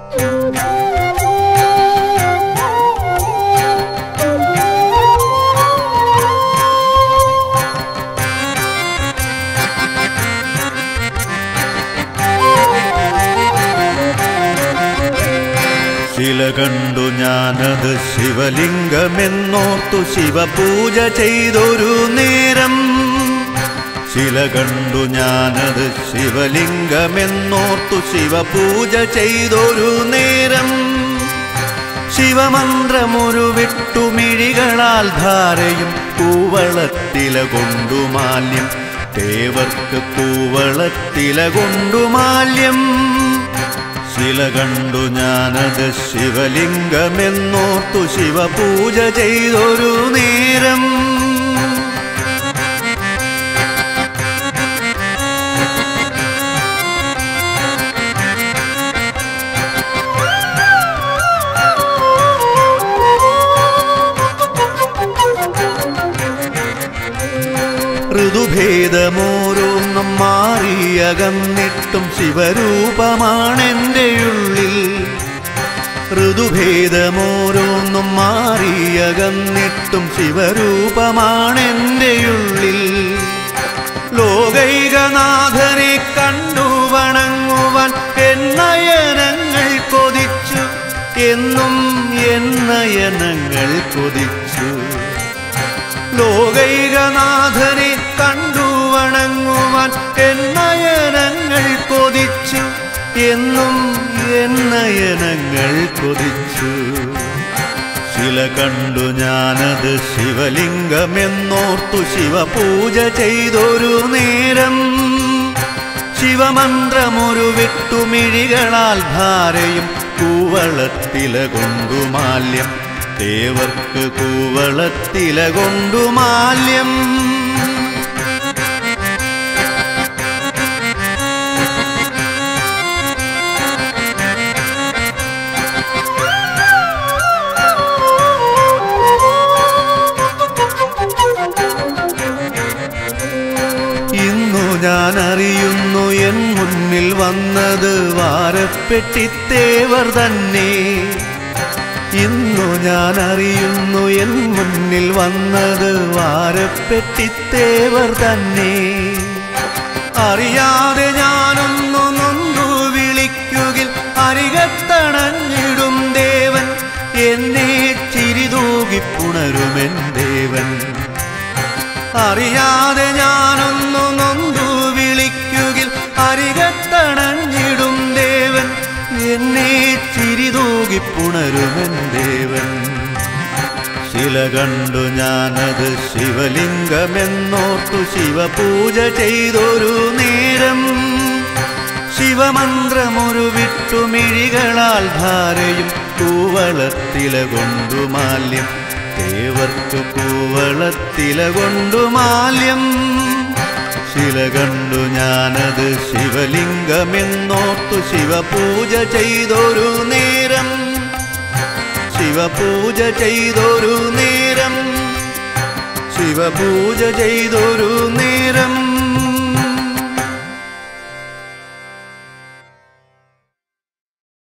ശില കണ്ടു ഞാനത് ശിവലിംഗമെന്നോർത്തു ശിവപൂജ ചെയ്തൊരു നേരം. ശില കണ്ടു ഞാനത് ശിവലിംഗമെന്നോർത്തു ശിവപൂജ ചെയ്തൊരു നേരം. ശിവമന്ത്രമൊരുവിട്ടു മിഴികളാൽ ധാരയും കൂവളത്തില കൊണ്ടു മാല്യം. ദേവർക്ക് കൂവളത്തില കൊണ്ടു മാല്യം. ശില കണ്ടു ഞാനത് ശിവലിംഗമെന്നോർത്തു ശിവപൂജ ചെയ്തൊരു നേരം. ഋതുഭേദമോരോന്നും മാറിയകന്നിട്ടും ശിവരൂപമാണെൻ്റെ ഉള്ളിൽ. ഋതുഭേദമോരോന്നും മാറിയകന്നിട്ടും ശിവരൂപമാണെൻ്റെ ഉള്ളിൽ. ലോകൈകനാഥനെ കണ്ടു വണങ്ങുവാൻ എന്നയനങ്ങൾ കൊതിച്ചു. എന്നും എന്നയനങ്ങൾ കൊതിച്ചു. ലോകൈകനാഥനെ കണ്ടു വണങ്ങുവാൻ എന്നയനങ്ങൾ കൊതിച്ചു. എന്നും എന്നയനങ്ങൾ കൊതിച്ചു. ശില കണ്ടു ഞാനത് ശിവലിംഗമെന്നോർത്തു ശിവപൂജ ചെയ്തൊരു നേരം. ശിവമന്ത്രമൊരുവിട്ടു മിഴികളാൽ ധാരയും കൂവളത്തില കൊണ്ടു മാല്യം. ദേവർക്ക് കൂവളത്തില കൊണ്ടു മാല്യം. ഇന്നു ഞാനറിയുന്നു എൻ മുന്നിൽ വന്നത് വാരപ്പെട്ടിത്തേവർ തന്നെ. ഇന്നു ഞാനറിയുന്നു എൻ മുന്നിൽ വന്നത് വാരപ്പെട്ടിത്തേവർ തന്നെ. അറിയാതെ ഞാനൊന്നു നൊന്തു വിളിക്കുകിൽ അരികത്തണഞ്ഞിടും ദേവൻ. എന്നെ ചിരിതൂകിപ്പുണരുമെൻ ദേവൻ. അറിയാതെ ഞാനൊന്നു നൊന്തു വിളിക്കുകിൽ അരികത്തണഞ്ഞിടും ദേവൻ. എന്നെ ചിരിതൂകിപ്പുണരുമെൻ ദേവൻ. ശില കണ്ടു ഞാനത് ശിവലിംഗമെന്നോർത്തു ശിവപൂജ ചെയ്തൊരു നേരം. ശിവമന്ത്രമൊരുവിട്ടു മിഴികളാൽ ധാരയും കൂവളത്തില കൊണ്ടു മാല്യം. ദേവർക്ക് കൂവളത്തില കൊണ്ടു മാല്യം. ശില കണ്ടു ഞാനത് ശിവലിംഗമെന്നോർത്തു ശിവപൂജ ചെയ്തൊരു നേരം. ശിവപൂജ ചെയ്തൊരു നേരം. ശിവപൂജ ചെയ്തൊരു നേരം.